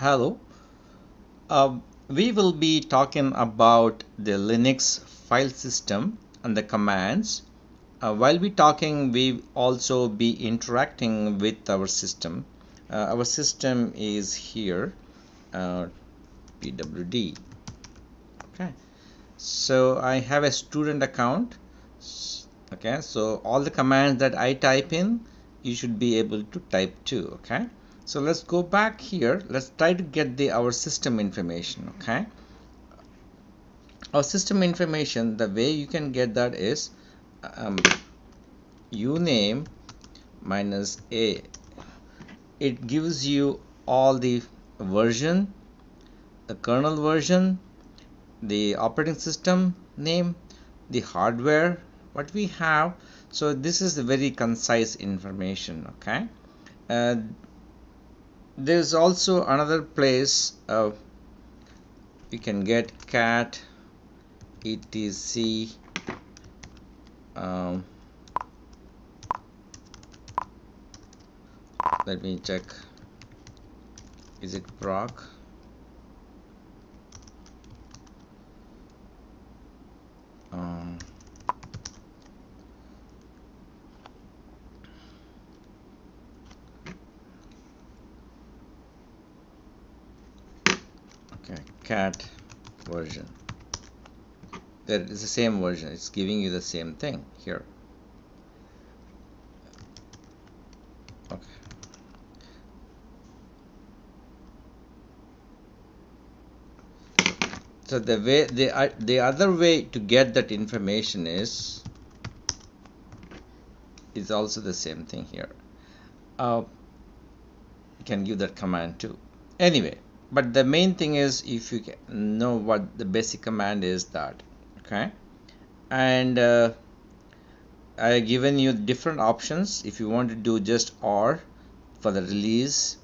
Hello. We will be talking about the Linux file system and the commands. While we talking, we also be interacting with our system. Our system is here, pwd. Okay. So I have a student account. Okay. So all the commands that I type in, you should be able to type too. Okay. So let's go back here. Let's try to get our system information. Okay. Our system information, the way you can get that is uname minus a. It gives you all the version, the kernel version, the operating system name, the hardware what we have. So this is the very concise information. Okay. uh, there's also another place you can get cat etc. um, let me check, is it proc? um, okay, cat version, that is the same version, it's giving you the same thing here. Okay. So the other way to get that information is also the same thing here. You can give that command too. Anyway, but the main thing is if you know what the basic command is, that okay. And I have given you different options. If you want to do just or for the release,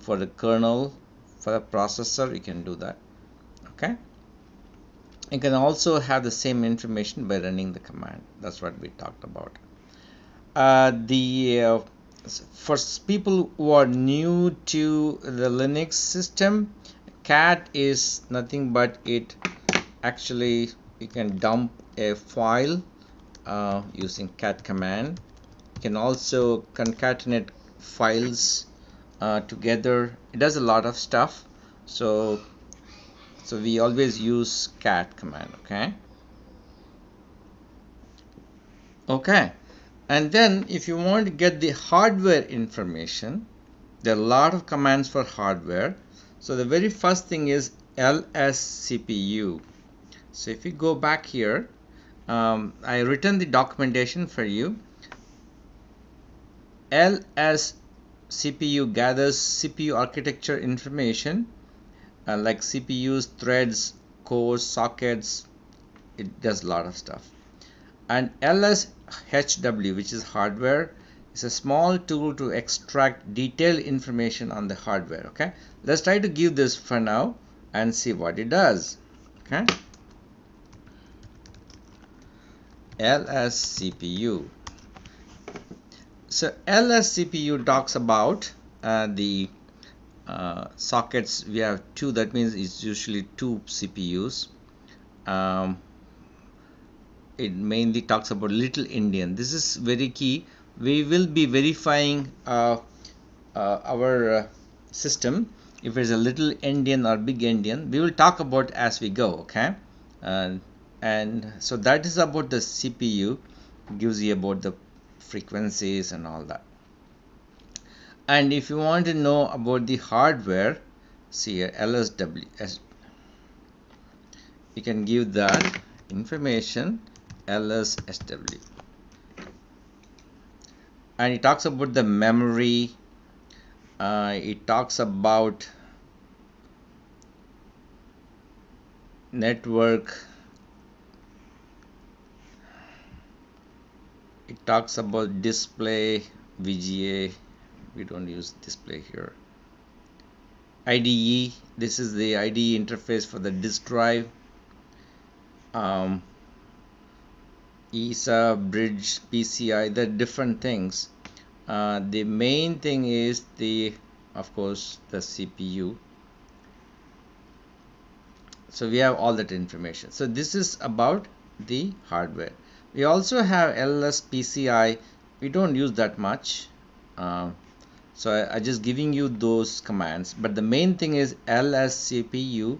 for the kernel, for the processor, you can do that. Okay. You can also have the same information by running the command. That's what we talked about. For people who are new to the Linux system, cat is nothing but it actually you can dump a file using cat command. You can also concatenate files together. It does a lot of stuff. So we always use cat command. Okay. And then if you want to get the hardware information, there are a lot of commands for hardware. So the very first thing is lscpu. So if you go back here, I written the documentation for you. lscpu gathers CPU architecture information like CPUs, threads, cores, sockets. It does a lot of stuff. And lshw, which is hardware, is a small tool to extract detailed information on the hardware. Okay, let's try to give this for now and see what it does. Okay, lscpu. So lscpu talks about the sockets. We have two, that means it's usually two CPUs. It mainly talks about little Indian. This is very key. We will be verifying our system if it's a little Indian or big Indian. We will talk about as we go. Okay, and so that is about the CPU. It gives you about the frequencies and all that. And if you want to know about the hardware, see here lsw, you can give that information lsw, and it talks about the memory. It talks about network. It talks about display, VGA. We don't use display here. IDE. This is the IDE interface for the disk drive. ESA, bridge, PCI, the different things. The main thing is of course the CPU. So we have all that information. So this is about the hardware. We also have LSPCI. We don't use that much. So I just giving you those commands, but the main thing is lscpu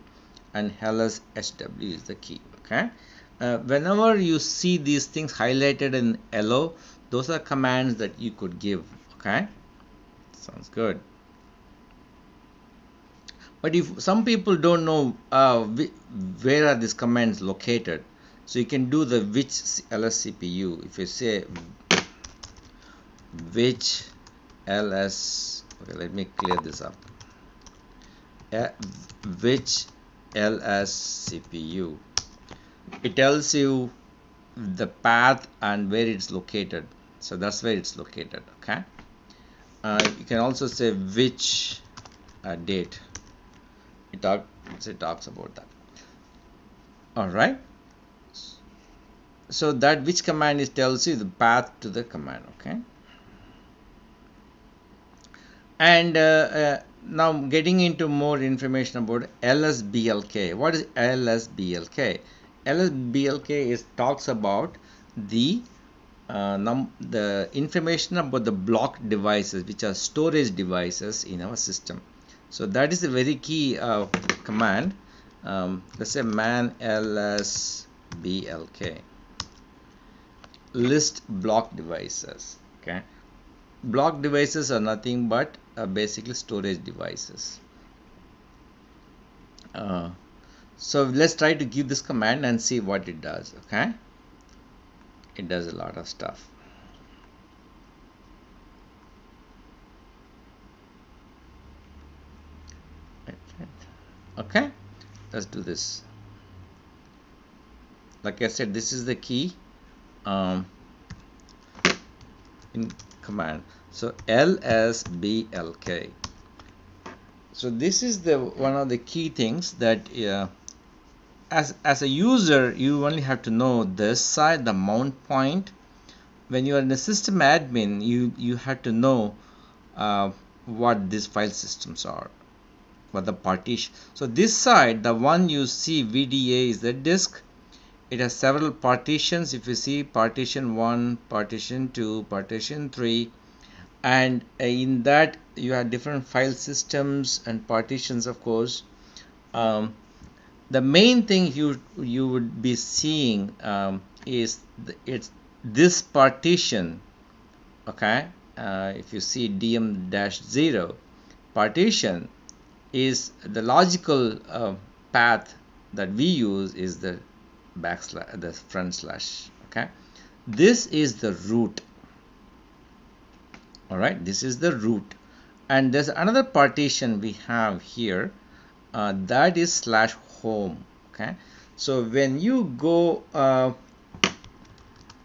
and lshw is the key. Okay, whenever you see these things highlighted in yellow, those are commands that you could give. Okay, sounds good. But if some people don't know where are these commands located, so you can do the which lscpu. If you say which ls, okay, let me clear this up. Which lscpu, it tells you the path and where it's located, so that's where it's located. Okay, you can also say which date. It talks about that. All right, so that which command is tells you the path to the command. Okay, and now getting into more information about lsblk. What is lsblk? lsblk is talks about the the information about the block devices, which are storage devices in our system. So that is a very key command. Let's say man lsblk, list block devices. Okay, block devices are nothing but basically storage devices. So let's try to give this command and see what it does. Okay, it does a lot of stuff. Okay, let's do this. Like I said, this is the key in command. So lsblk. So this is the one of the key things that as a user you only have to know this side, the mount point. When you are in a system admin, you have to know what these file systems are, what the partition. So this side, the one you see VDA is the disk. It has several partitions. If you see partition 1, partition 2, partition 3, and in that you have different file systems and partitions, of course. The main thing you would be seeing is it's this partition. Okay, if you see dm-0 partition is the logical path that we use is the backslash, the front slash. Okay, this is the root. All right, this is the root, and there's another partition we have here that is slash home. Okay, so when you go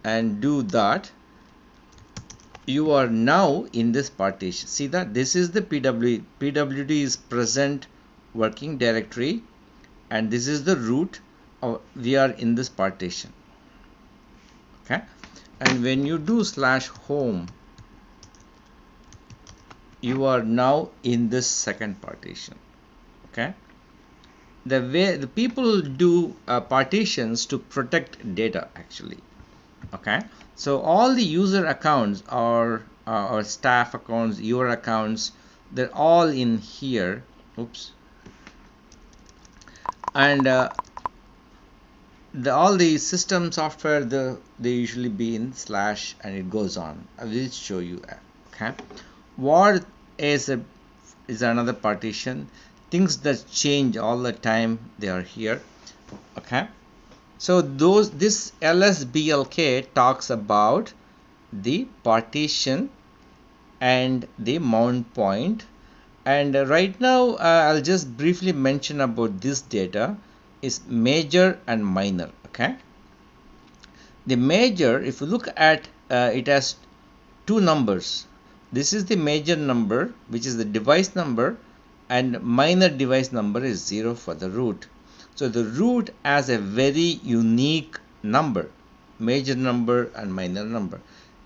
and do that, you are now in this partition. See that this is the pwd is present working directory, and this is the root. We are in this partition. Okay, and when you do slash home, you are now in this second partition. Okay, the way the people do partitions to protect data actually. Okay, so all the user accounts or staff accounts, your accounts, they're all in here. Oops. And all the system software, they usually be in slash, and it goes on. I will show you. Okay, what is another partition. Things that change all the time, they are here. Okay, so this lsblk talks about the partition and the mount point. And right now I'll just briefly mention about this data is major and minor. Okay, the major, if you look at it has two numbers. This is the major number, which is the device number, and minor device number is 0 for the root. So the root has a very unique number, major number and minor number.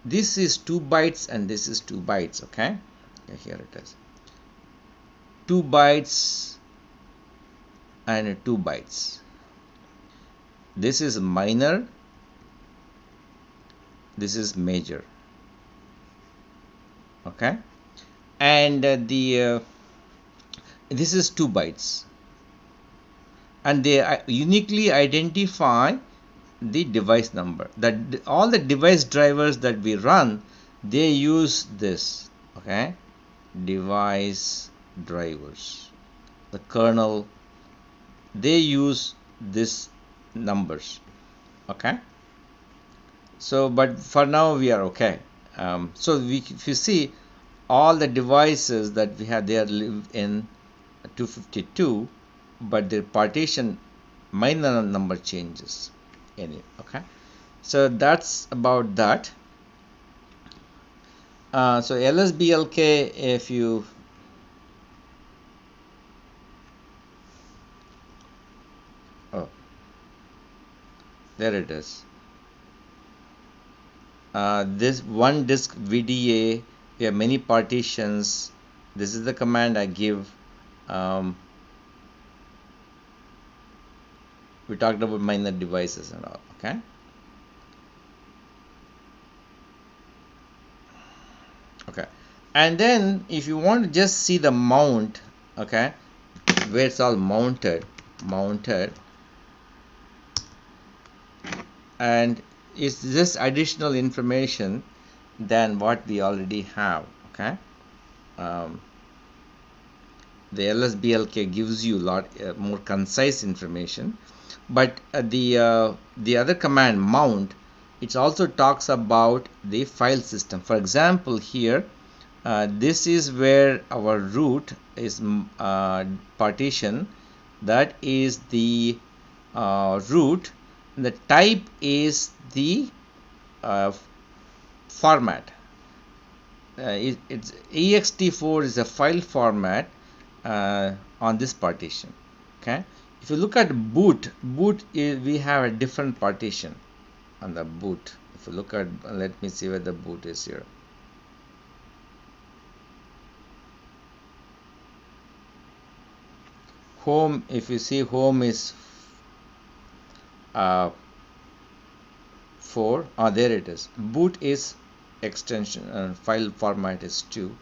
This is 2 bytes and this is 2 bytes. Okay, here it is, 2 bytes and 2 bytes. This is minor, this is major. Okay, and this is 2 bytes, and they uniquely identify the device number. That all the device drivers that we run, they use this. Okay, device drivers, the kernel, they use this numbers. Okay, so but for now we are okay. So if you see all the devices that we have, they are live in 252, but the partition minor number changes anyway. Okay, so that's about that. So LSBLK, if you oh, there it is. This one disk VDA, we have many partitions. This is the command I give. We talked about minor devices and all. Okay, okay, and then if you want to just see the mount, okay, where it's all mounted, and it's just additional information than what we already have. Okay, the LSBLK gives you a lot more concise information, but the other command mount, it also talks about the file system. For example, here this is where our root is partition, that is the root. The type is the format. It's ext4 is a file format on this partition. Okay, if you look at boot is, we have a different partition on the boot. If you look at, let me see where the boot is here. Home, if you see, home is 4. There it is. Boot is extension, file format is 2,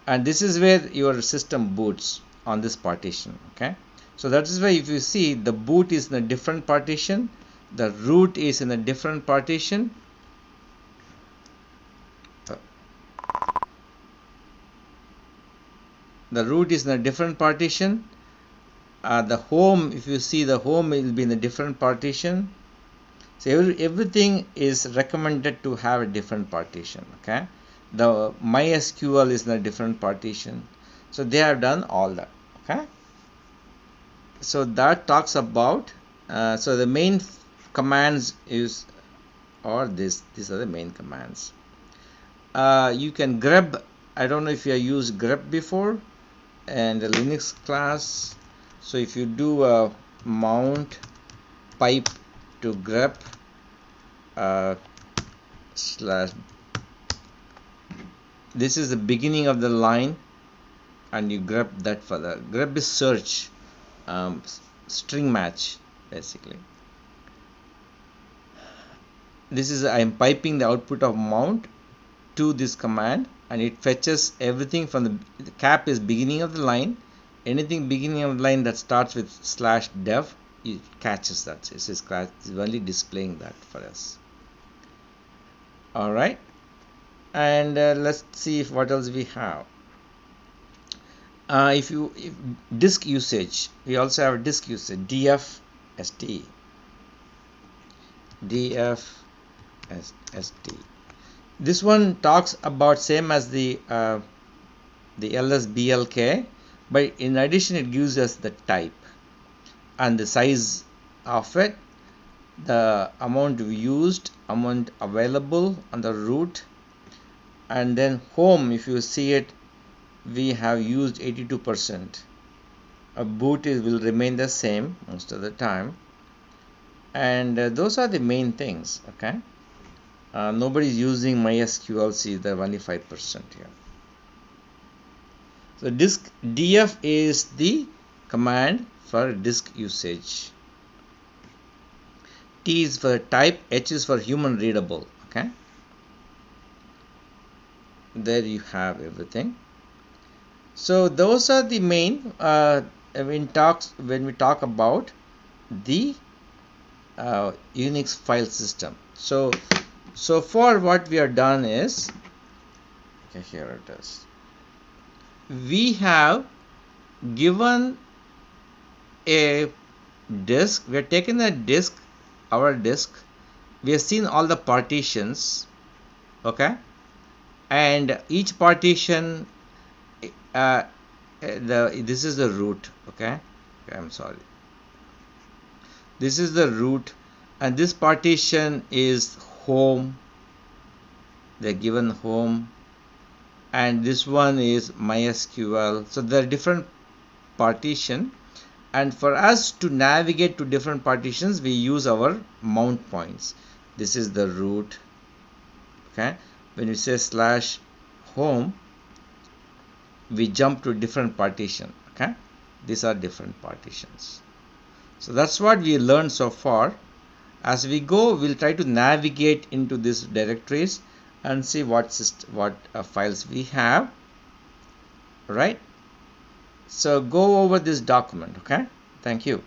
and this is where your system boots on this partition. Okay, so that is why if you see, the boot is in a different partition, the root is in a different partition. The root is in a different partition. The home, if you see, the home will be in a different partition. So everything is recommended to have a different partition. Okay, the MySQL is in a different partition. So they have done all that. Okay, so that talks about so the main commands is, or these are the main commands. You can grep. I don't know if you have used grep before and the Linux class. So if you do a mount pipe to grep slash, this is the beginning of the line, and you grep that further. Grep is search, string match basically. This is, I am piping the output of mount to this command, and it fetches everything from the cap is beginning of the line. Anything beginning of the line that starts with /dev, it catches that. It's only displaying that for us. All right, and let's see if what else we have. If disk usage, we also have disk usage, dfst. This one talks about same as the LSBLK, but in addition it gives us the type and the size of it, the amount used, amount available on the root, and then home, if you see it, we have used 82%. A boot will remain the same most of the time, and those are the main things. Okay, nobody is using MySQL, see the only 5% here. So disk df is the command for disk usage. T is for type, H is for human readable. Okay, there you have everything. So those are the main when we talk about the Unix file system. So for what we have done is, okay, here it is. We have given a disk. We have taken a disk, our disk. We have seen all the partitions, okay, and each partition, this is the root, okay. I'm sorry. This is the root, and this partition is home. They're given home, and this one is MySQL. So there are different partition, and for us to navigate to different partitions, we use our mount points. This is the root. Okay, when you say /home, we jump to different partition. Okay, these are different partitions. So that's what we learned so far. As we go, we'll try to navigate into these directories and see what files we have, right? So go over this document. Okay, thank you.